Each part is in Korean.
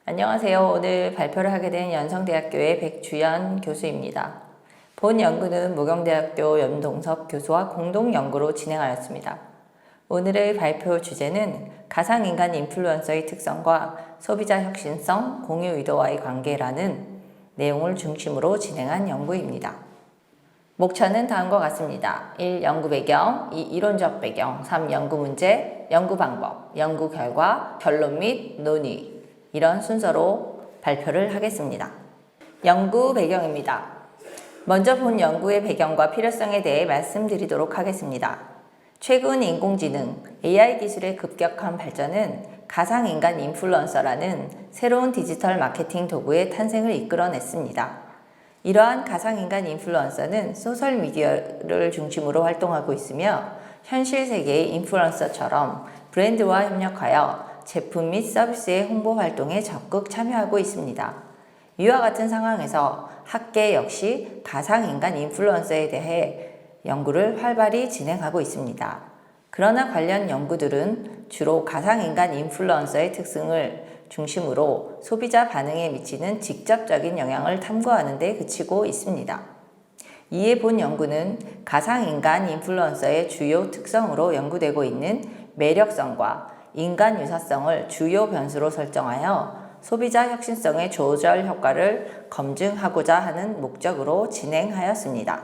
안녕하세요. 오늘 발표를 하게 된 연성대학교의 백주연 교수입니다. 본 연구는 무경대학교 연동섭 교수와 공동 연구로 진행하였습니다. 오늘의 발표 주제는 가상인간 인플루언서의 특성과 소비자 혁신성, 공유 의도와의 관계라는 내용을 중심으로 진행한 연구입니다. 목차는 다음과 같습니다. 1. 연구 배경, 2. 이론적 배경, 3. 연구 문제, 연구 방법, 연구 결과, 결론 및 논의 이런 순서로 발표를 하겠습니다. 연구 배경입니다. 먼저 본 연구의 배경과 필요성에 대해 말씀드리도록 하겠습니다. 최근 인공지능, AI 기술의 급격한 발전은 가상인간 인플루언서라는 새로운 디지털 마케팅 도구의 탄생을 이끌어냈습니다. 이러한 가상인간 인플루언서는 소셜미디어를 중심으로 활동하고 있으며 현실 세계의 인플루언서처럼 브랜드와 협력하여 제품 및 서비스의 홍보 활동에 적극 참여하고 있습니다. 이와 같은 상황에서 학계 역시 가상인간 인플루언서에 대해 연구를 활발히 진행하고 있습니다. 그러나 관련 연구들은 주로 가상인간 인플루언서의 특성을 중심으로 소비자 반응에 미치는 직접적인 영향을 탐구하는 데 그치고 있습니다. 이에 본 연구는 가상인간 인플루언서의 주요 특성으로 연구되고 있는 매력성과 인간 유사성을 주요 변수로 설정하여 소비자 혁신성의 조절 효과를 검증하고자 하는 목적으로 진행하였습니다.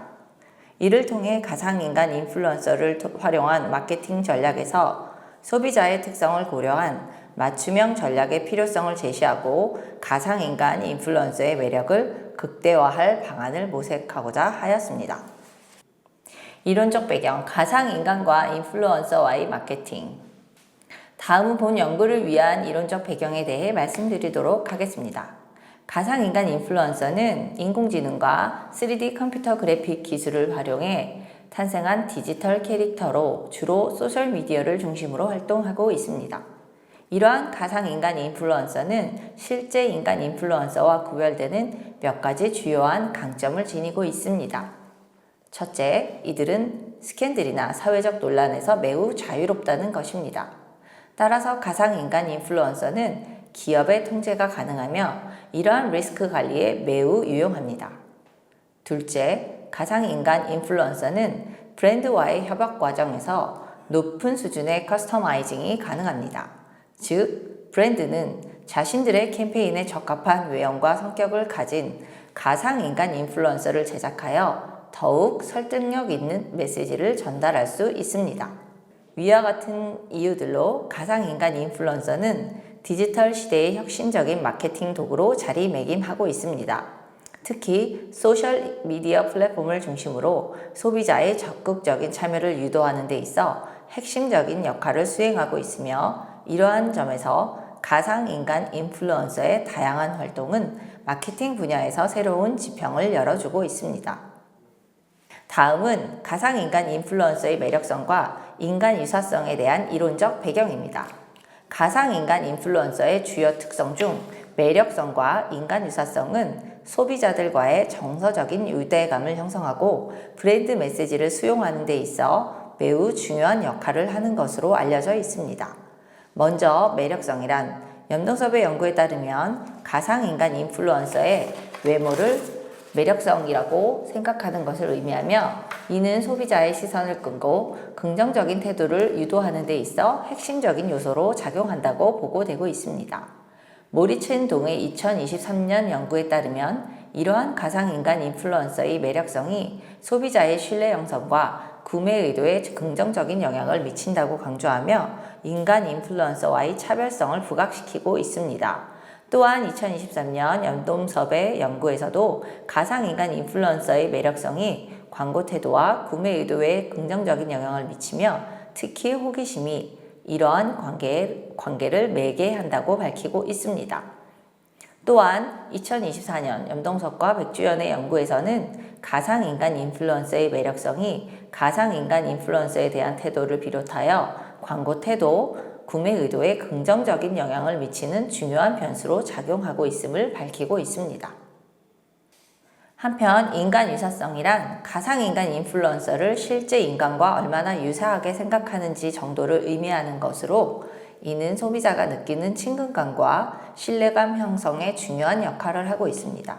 이를 통해 가상인간 인플루언서를 활용한 마케팅 전략에서 소비자의 특성을 고려한 맞춤형 전략의 필요성을 제시하고 가상인간 인플루언서의 매력을 극대화할 방안을 모색하고자 하였습니다. 이론적 배경, 가상인간과 인플루언서와의 마케팅. 다음은 본 연구를 위한 이론적 배경에 대해 말씀드리도록 하겠습니다. 가상인간 인플루언서는 인공지능과 3D 컴퓨터 그래픽 기술을 활용해 탄생한 디지털 캐릭터로 주로 소셜미디어를 중심으로 활동하고 있습니다. 이러한 가상인간 인플루언서는 실제 인간 인플루언서와 구별되는 몇 가지 주요한 강점을 지니고 있습니다. 첫째, 이들은 스캔들이나 사회적 논란에서 매우 자유롭다는 것입니다. 따라서 가상인간 인플루언서는 기업의 통제가 가능하며 이러한 리스크 관리에 매우 유용합니다. 둘째, 가상인간 인플루언서는 브랜드와의 협업 과정에서 높은 수준의 커스터마이징이 가능합니다. 즉, 브랜드는 자신들의 캠페인에 적합한 외형과 성격을 가진 가상인간 인플루언서를 제작하여 더욱 설득력 있는 메시지를 전달할 수 있습니다. 위와 같은 이유들로 가상인간 인플루언서는 디지털 시대의 혁신적인 마케팅 도구로 자리매김하고 있습니다. 특히 소셜미디어 플랫폼을 중심으로 소비자의 적극적인 참여를 유도하는 데 있어 핵심적인 역할을 수행하고 있으며 이러한 점에서 가상인간 인플루언서의 다양한 활동은 마케팅 분야에서 새로운 지평을 열어주고 있습니다. 다음은 가상인간 인플루언서의 매력성과 인간 유사성에 대한 이론적 배경입니다. 가상인간 인플루언서의 주요 특성 중 매력성과 인간 유사성은 소비자들과의 정서적인 유대감을 형성하고 브랜드 메시지를 수용하는 데 있어 매우 중요한 역할을 하는 것으로 알려져 있습니다. 먼저 매력성이란 연동섭의 연구에 따르면 가상인간 인플루언서의 외모를 매력성이라고 생각하는 것을 의미하며 이는 소비자의 시선을 끌고 긍정적인 태도를 유도하는 데 있어 핵심적인 요소로 작용한다고 보고되고 있습니다. 모리첸 동의 2023년 연구에 따르면 이러한 가상인간 인플루언서의 매력성이 소비자의 신뢰 형성과 구매 의도에 긍정적인 영향을 미친다고 강조하며 인간 인플루언서와의 차별성을 부각시키고 있습니다. 또한 2023년 연동섭의 연구에서도 가상인간 인플루언서의 매력성이 광고 태도와 구매 의도에 긍정적인 영향을 미치며 특히 호기심이 이러한 관계를 매개한다고 밝히고 있습니다. 또한 2024년 연동섭과 백주연의 연구에서는 가상인간 인플루언서의 매력성이 가상인간 인플루언서에 대한 태도를 비롯하여 광고 태도, 구매 의도에 긍정적인 영향을 미치는 중요한 변수로 작용하고 있음을 밝히고 있습니다. 한편 인간 유사성이란 가상인간 인플루언서를 실제 인간과 얼마나 유사하게 생각하는지 정도를 의미하는 것으로 이는 소비자가 느끼는 친근감과 신뢰감 형성에 중요한 역할을 하고 있습니다.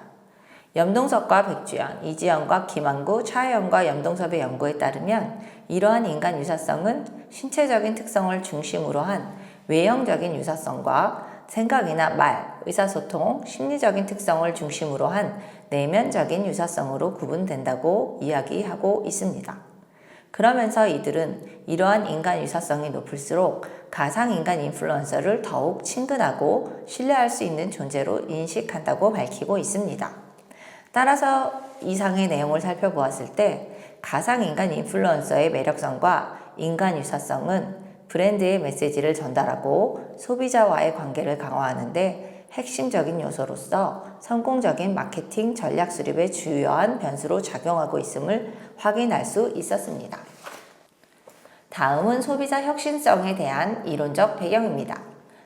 염동석과 백주연, 이지연과 김한구, 차혜연과 염동섭의 연구에 따르면 이러한 인간 유사성은 신체적인 특성을 중심으로 한 외형적인 유사성과 생각이나 말, 의사소통, 심리적인 특성을 중심으로 한 내면적인 유사성으로 구분된다고 이야기하고 있습니다. 그러면서 이들은 이러한 인간 유사성이 높을수록 가상인간 인플루언서를 더욱 친근하고 신뢰할 수 있는 존재로 인식한다고 밝히고 있습니다. 따라서 이상의 내용을 살펴보았을 때 가상인간 인플루언서의 매력성과 인간 유사성은 브랜드의 메시지를 전달하고 소비자와의 관계를 강화하는 데 핵심적인 요소로서 성공적인 마케팅 전략 수립의 주요한 변수로 작용하고 있음을 확인할 수 있었습니다. 다음은 소비자 혁신성에 대한 이론적 배경입니다.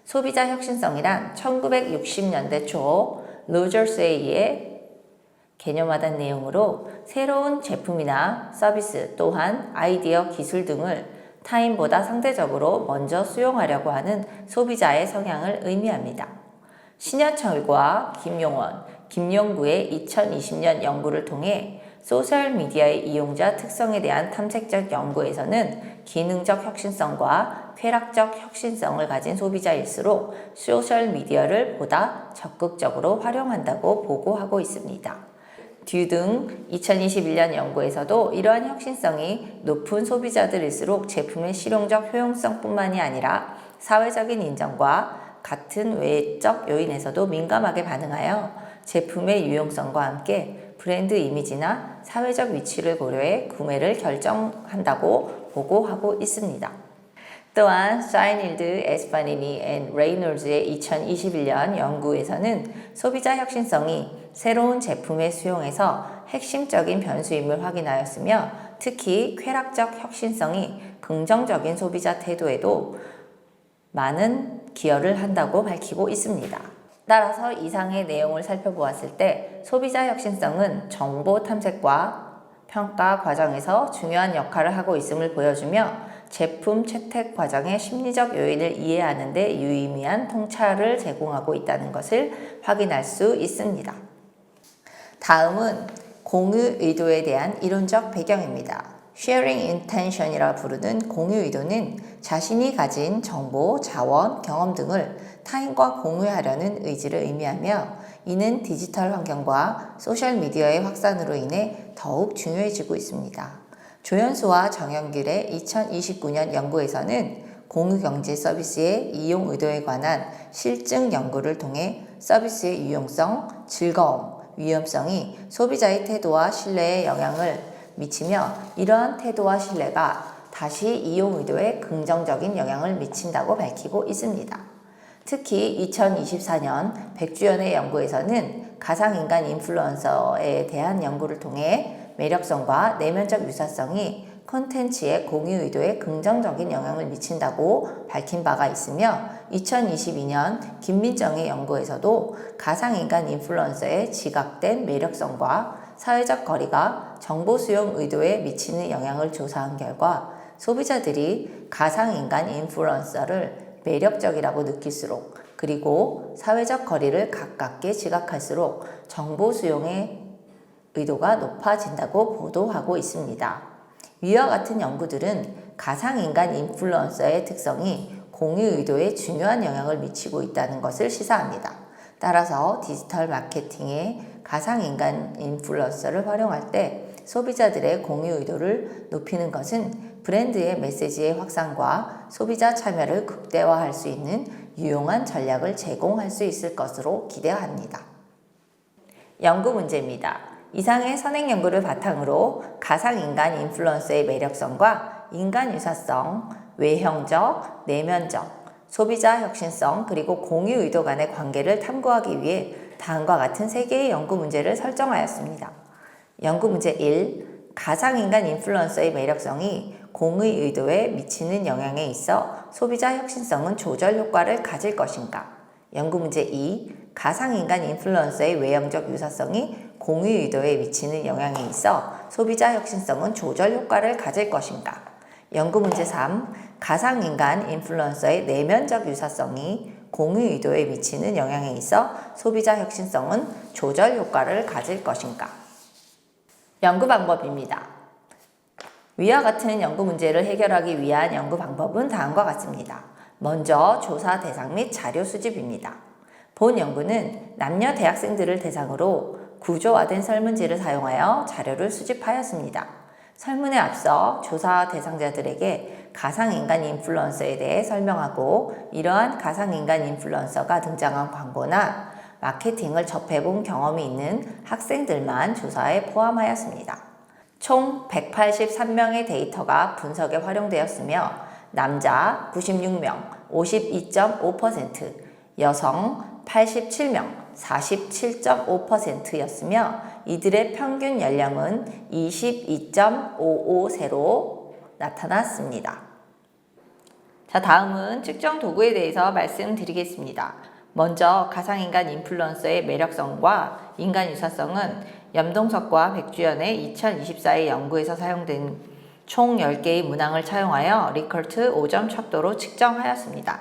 소비자 혁신성이란 1960년대 초 로저스의 개념화된 내용으로 새로운 제품이나 서비스 또한 아이디어, 기술 등을 타인보다 상대적으로 먼저 수용하려고 하는 소비자의 성향을 의미합니다. 신현철과 김용원, 김용구의 2020년 연구를 통해 소셜미디어의 이용자 특성에 대한 탐색적 연구에서는 기능적 혁신성과 쾌락적 혁신성을 가진 소비자일수록 소셜미디어를 보다 적극적으로 활용한다고 보고하고 있습니다. 듀 등 2021년 연구에서도 이러한 혁신성이 높은 소비자들일수록 제품의 실용적 효용성뿐만이 아니라 사회적인 인정과 같은 외적 요인에서도 민감하게 반응하여 제품의 유용성과 함께 브랜드 이미지나 사회적 위치를 고려해 구매를 결정한다고 보고하고 있습니다. 또한 사이닐드, 에스파니니 앤 레이놀즈의 2021년 연구에서는 소비자 혁신성이 새로운 제품의 수용에서 핵심적인 변수임을 확인하였으며 특히 쾌락적 혁신성이 긍정적인 소비자 태도에도 많은 기여를 한다고 밝히고 있습니다. 따라서 이상의 내용을 살펴보았을 때 소비자 혁신성은 정보 탐색과 평가 과정에서 중요한 역할을 하고 있음을 보여주며 제품 채택 과정의 심리적 요인을 이해하는 데 유의미한 통찰을 제공하고 있다는 것을 확인할 수 있습니다. 다음은 공유 의도에 대한 이론적 배경입니다. Sharing Intention이라 부르는 공유 의도는 자신이 가진 정보, 자원, 경험 등을 타인과 공유하려는 의지를 의미하며 이는 디지털 환경과 소셜미디어의 확산으로 인해 더욱 중요해지고 있습니다. 조현수와 정영길의 2029년 연구에서는 공유경제 서비스의 이용 의도에 관한 실증 연구를 통해 서비스의 유용성, 즐거움, 위험성이 소비자의 태도와 신뢰에 영향을 미치며 이러한 태도와 신뢰가 다시 이용 의도에 긍정적인 영향을 미친다고 밝히고 있습니다. 특히 2024년 백주연의 연구에서는 가상인간 인플루언서에 대한 연구를 통해 매력성과 내면적 유사성이 콘텐츠의 공유 의도에 긍정적인 영향을 미친다고 밝힌 바가 있으며 2022년 김민정의 연구에서도 가상인간 인플루언서의 지각된 매력성과 사회적 거리가 정보 수용 의도에 미치는 영향을 조사한 결과 소비자들이 가상인간 인플루언서를 매력적이라고 느낄수록 그리고 사회적 거리를 가깝게 지각할수록 정보 수용의 의도가 높아진다고 보도하고 있습니다. 위와 같은 연구들은 가상인간 인플루언서의 특성이 공유 의도에 중요한 영향을 미치고 있다는 것을 시사합니다. 따라서 디지털 마케팅에 가상인간 인플루언서를 활용할 때 소비자들의 공유 의도를 높이는 것은 브랜드의 메시지의 확산과 소비자 참여를 극대화할 수 있는 유용한 전략을 제공할 수 있을 것으로 기대합니다. 연구 문제입니다. 이상의 선행 연구를 바탕으로 가상인간 인플루언서의 매력성과 인간 유사성, 외형적, 내면적, 소비자 혁신성, 그리고 공유 의도 간의 관계를 탐구하기 위해 다음과 같은 3개의 연구 문제를 설정하였습니다. 연구 문제 1. 가상인간 인플루언서의 매력성이 공의 의도에 미치는 영향에 있어 소비자 혁신성은 조절 효과를 가질 것인가? 연구 문제 2. 가상인간 인플루언서의 외형적 유사성이 공의 의도에 미치는 영향에 있어 소비자 혁신성은 조절 효과를 가질 것인가? 연구 문제 3. 가상인간 인플루언서의 내면적 유사성이 공유 의도에 미치는 영향에 있어 소비자 혁신성은 조절 효과를 가질 것인가? 연구 방법입니다. 위와 같은 연구 문제를 해결하기 위한 연구 방법은 다음과 같습니다. 먼저 조사 대상 및 자료 수집입니다. 본 연구는 남녀 대학생들을 대상으로 구조화된 설문지를 사용하여 자료를 수집하였습니다. 설문에 앞서 조사 대상자들에게 가상인간 인플루언서에 대해 설명하고 이러한 가상인간 인플루언서가 등장한 광고나 마케팅을 접해본 경험이 있는 학생들만 조사에 포함하였습니다. 총 183명의 데이터가 분석에 활용되었으며 남자 96명 52.5%, 여성 87명 47.5%였으며 이들의 평균 연령은 22.55세로 나타났습니다. 자, 다음은 측정 도구에 대해서 말씀드리겠습니다. 먼저 가상인간 인플루언서의 매력성과 인간 유사성은 염동석과 백주연의 2024의 연구에서 사용된 총 10개의 문항을 차용하여 리커트 5점 척도로 측정하였습니다.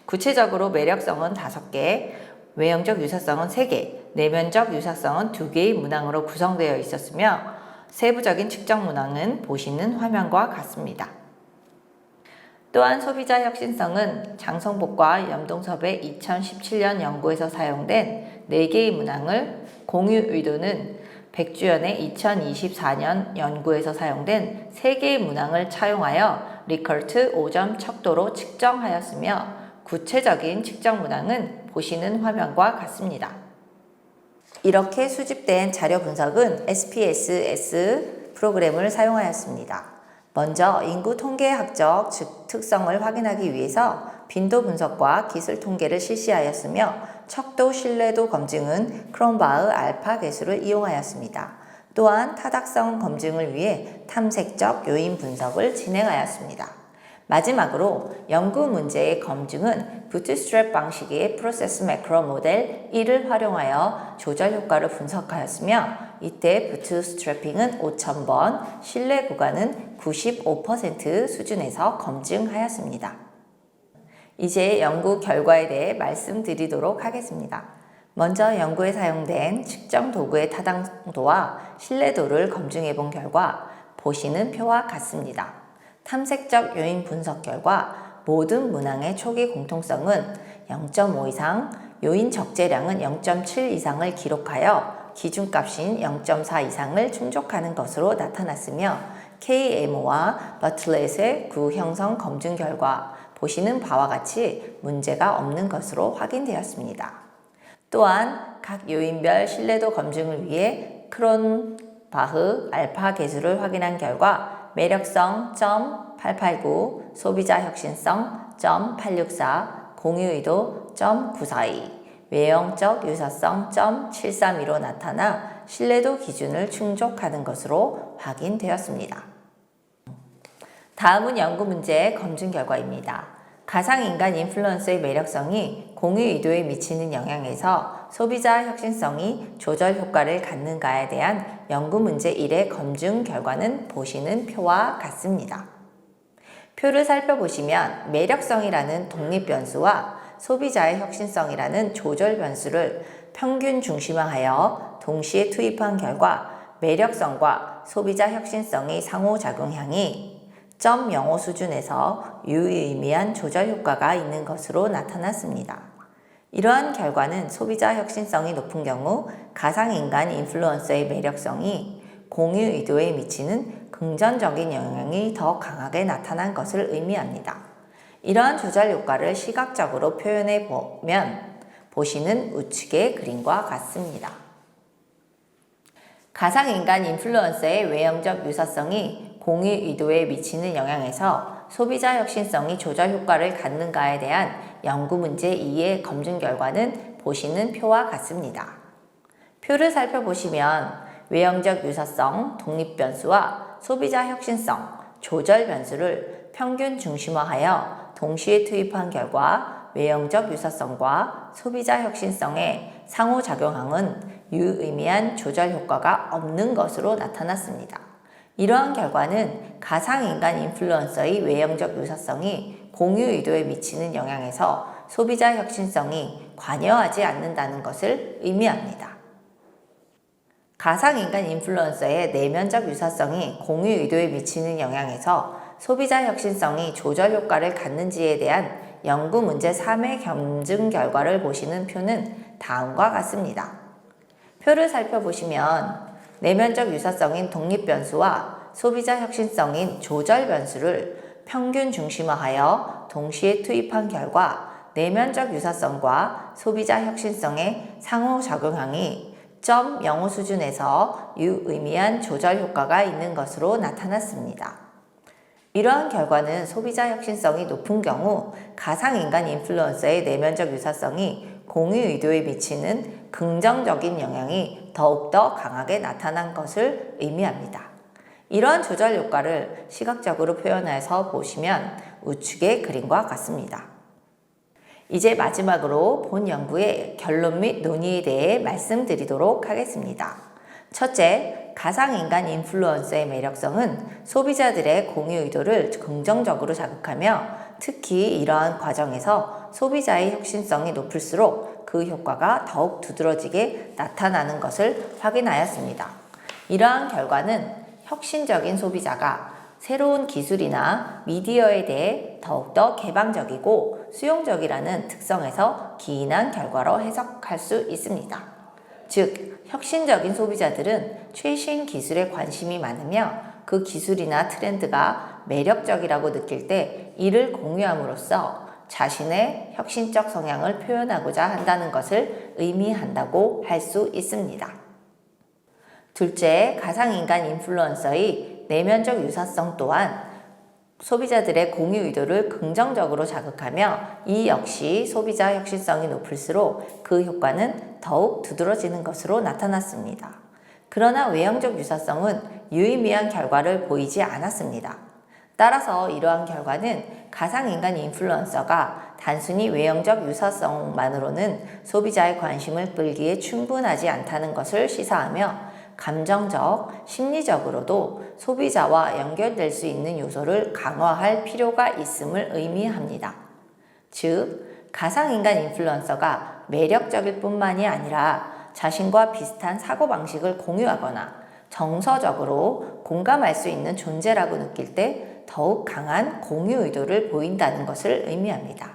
구체적으로 매력성은 5개, 외형적 유사성은 3개, 내면적 유사성은 2개의 문항으로 구성되어 있었으며 세부적인 측정 문항은 보시는 화면과 같습니다. 또한 소비자 혁신성은 장성복과 염동섭의 2017년 연구에서 사용된 4개의 문항을, 공유 의도는 백주연의 2024년 연구에서 사용된 3개의 문항을 차용하여 리커트 5점 척도로 측정하였으며 구체적인 측정 문항은 보시는 화면과 같습니다. 이렇게 수집된 자료 분석은 SPSS 프로그램을 사용하였습니다. 먼저 인구 통계학적 특성을 확인하기 위해서 빈도 분석과 기술 통계를 실시하였으며 척도 신뢰도 검증은 크롬바흐 알파 개수를 이용하였습니다. 또한 타당성 검증을 위해 탐색적 요인 분석을 진행하였습니다. 마지막으로 연구 문제의 검증은 부트스트랩 방식의 프로세스 매크로 모델 1을 활용하여 조절 효과를 분석하였으며 이때 부트스트래핑은 5,000번, 신뢰 구간은 95% 수준에서 검증하였습니다. 이제 연구 결과에 대해 말씀드리도록 하겠습니다. 먼저 연구에 사용된 측정 도구의 타당도와 신뢰도를 검증해 본 결과 보시는 표와 같습니다. 탐색적 요인 분석 결과 모든 문항의 초기 공통성은 0.5 이상, 요인 적재량은 0.7 이상을 기록하여 기준값인 0.4 이상을 충족하는 것으로 나타났으며 KMO와 버틀렛의 구형성 검증 결과 보시는 바와 같이 문제가 없는 것으로 확인되었습니다. 또한 각 요인별 신뢰도 검증을 위해 크롬바흐 알파 개수를 확인한 결과 매력성 .889, 소비자 혁신성 .864, 공유의도 .942, 외형적 유사성 .732로 나타나 신뢰도 기준을 충족하는 것으로 확인되었습니다. 다음은 연구 문제 검증 결과입니다. 가상인간 인플루언서의 매력성이 공유 의도에 미치는 영향에서 소비자 혁신성이 조절 효과를 갖는가에 대한 연구 문제 1의 검증 결과는 보시는 표와 같습니다. 표를 살펴보시면 매력성이라는 독립 변수와 소비자의 혁신성이라는 조절 변수를 평균 중심화하여 동시에 투입한 결과 매력성과 소비자 혁신성의 상호작용량이 0.05 수준에서 유의미한 조절 효과가 있는 것으로 나타났습니다. 이러한 결과는 소비자 혁신성이 높은 경우 가상인간 인플루언서의 매력성이 공유 의도에 미치는 긍정적인 영향이 더 강하게 나타난 것을 의미합니다. 이러한 조절 효과를 시각적으로 표현해 보면 보시는 우측의 그림과 같습니다. 가상인간 인플루언서의 외형적 유사성이 공유 의도에 미치는 영향에서 소비자 혁신성이 조절 효과를 갖는가에 대한 연구 문제 2의 검증 결과는 보시는 표와 같습니다. 표를 살펴보시면 외형적 유사성, 독립 변수와 소비자 혁신성, 조절 변수를 평균 중심화하여 동시에 투입한 결과 외형적 유사성과 소비자 혁신성의 상호작용항은 유의미한 조절 효과가 없는 것으로 나타났습니다. 이러한 결과는 가상인간 인플루언서의 외형적 유사성이 공유 의도에 미치는 영향에서 소비자 혁신성이 관여하지 않는다는 것을 의미합니다. 가상인간 인플루언서의 내면적 유사성이 공유 의도에 미치는 영향에서 소비자 혁신성이 조절 효과를 갖는지에 대한 연구 문제 3의 검증 결과를 보시는 표는 다음과 같습니다. 표를 살펴보시면 내면적 유사성인 독립 변수와 소비자 혁신성인 조절 변수를 평균 중심화하여 동시에 투입한 결과 내면적 유사성과 소비자 혁신성의 상호작용량이 0.05 수준에서 유의미한 조절 효과가 있는 것으로 나타났습니다. 이러한 결과는 소비자 혁신성이 높은 경우 가상인간 인플루언서의 내면적 유사성이 공유 의도에 미치는 긍정적인 영향이 더욱더 강하게 나타난 것을 의미합니다. 이러한 조절 효과를 시각적으로 표현해서 보시면 우측의 그림과 같습니다. 이제 마지막으로 본 연구의 결론 및 논의에 대해 말씀드리도록 하겠습니다. 첫째, 가상인간 인플루언서의 매력성은 소비자들의 공유 의도를 긍정적으로 자극하며 특히 이러한 과정에서 소비자의 혁신성이 높을수록 그 효과가 더욱 두드러지게 나타나는 것을 확인하였습니다. 이러한 결과는 혁신적인 소비자가 새로운 기술이나 미디어에 대해 더욱더 개방적이고 수용적이라는 특성에서 기인한 결과로 해석할 수 있습니다. 즉, 혁신적인 소비자들은 최신 기술에 관심이 많으며 그 기술이나 트렌드가 매력적이라고 느낄 때 이를 공유함으로써 자신의 혁신적 성향을 표현하고자 한다는 것을 의미한다고 할 수 있습니다. 둘째, 가상인간 인플루언서의 내면적 유사성 또한 소비자들의 공유 의도를 긍정적으로 자극하며 이 역시 소비자 혁신성이 높을수록 그 효과는 더욱 두드러지는 것으로 나타났습니다. 그러나 외형적 유사성은 유의미한 결과를 보이지 않았습니다. 따라서 이러한 결과는 가상인간 인플루언서가 단순히 외형적 유사성만으로는 소비자의 관심을 끌기에 충분하지 않다는 것을 시사하며 감정적, 심리적으로도 소비자와 연결될 수 있는 요소를 강화할 필요가 있음을 의미합니다. 즉, 가상인간 인플루언서가 매력적일 뿐만이 아니라 자신과 비슷한 사고방식을 공유하거나 정서적으로 공감할 수 있는 존재라고 느낄 때 더욱 강한 공유 의도를 보인다는 것을 의미합니다.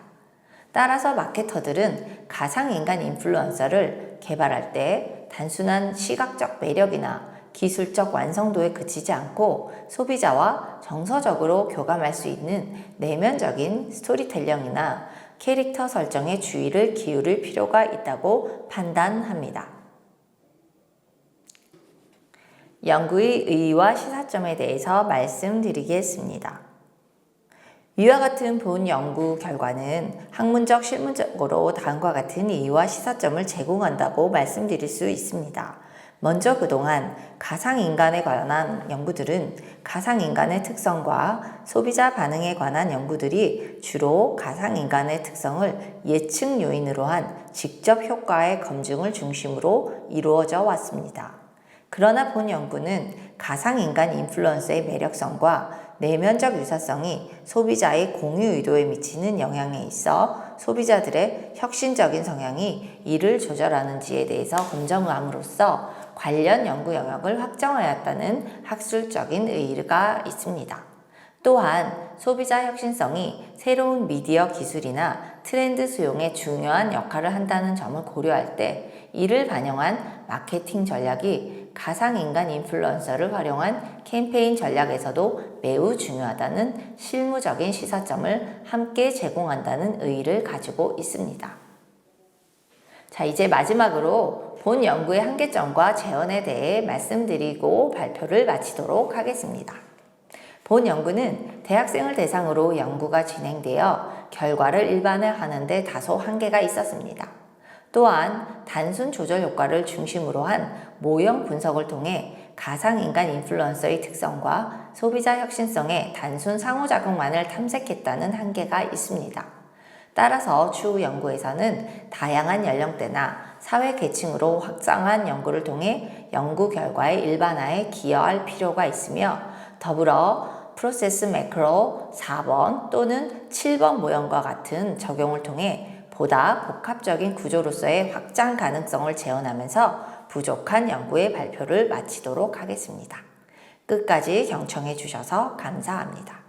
따라서 마케터들은 가상인간 인플루언서를 개발할 때 단순한 시각적 매력이나 기술적 완성도에 그치지 않고 소비자와 정서적으로 교감할 수 있는 내면적인 스토리텔링이나 캐릭터 설정에 주의를 기울일 필요가 있다고 판단합니다. 연구의 의의와 시사점에 대해서 말씀드리겠습니다. 이와 같은 본 연구 결과는 학문적 실무적으로 다음과 같은 의의와 시사점을 제공한다고 말씀드릴 수 있습니다. 먼저 그동안 가상인간에 관한 연구들은 가상인간의 특성과 소비자 반응에 관한 연구들이 주로 가상인간의 특성을 예측 요인으로 한 직접 효과의 검증을 중심으로 이루어져 왔습니다. 그러나 본 연구는 가상인간 인플루언서의 매력성과 내면적 유사성이 소비자의 공유 의도에 미치는 영향에 있어 소비자들의 혁신적인 성향이 이를 조절하는지에 대해서 검증함으로써 관련 연구 영역을 확정하였다는 학술적인 의의가 있습니다. 또한 소비자 혁신성이 새로운 미디어 기술이나 트렌드 수용에 중요한 역할을 한다는 점을 고려할 때 이를 반영한 마케팅 전략이 가상인간 인플루언서를 활용한 캠페인 전략에서도 매우 중요하다는 실무적인 시사점을 함께 제공한다는 의의를 가지고 있습니다. 자, 이제 마지막으로 본 연구의 한계점과 재현에 대해 말씀드리고 발표를 마치도록 하겠습니다. 본 연구는 대학생을 대상으로 연구가 진행되어 결과를 일반화하는 데 다소 한계가 있었습니다. 또한 단순 조절 효과를 중심으로 한 모형 분석을 통해 가상인간 인플루언서의 특성과 소비자 혁신성의 단순 상호작용만을 탐색했다는 한계가 있습니다. 따라서 추후 연구에서는 다양한 연령대나 사회 계층으로 확장한 연구를 통해 연구 결과의 일반화에 기여할 필요가 있으며 더불어 프로세스 매크로 4번 또는 7번 모형과 같은 적용을 통해 보다 복합적인 구조로서의 확장 가능성을 재현하면서 부족한 연구의 발표를 마치도록 하겠습니다. 끝까지 경청해 주셔서 감사합니다.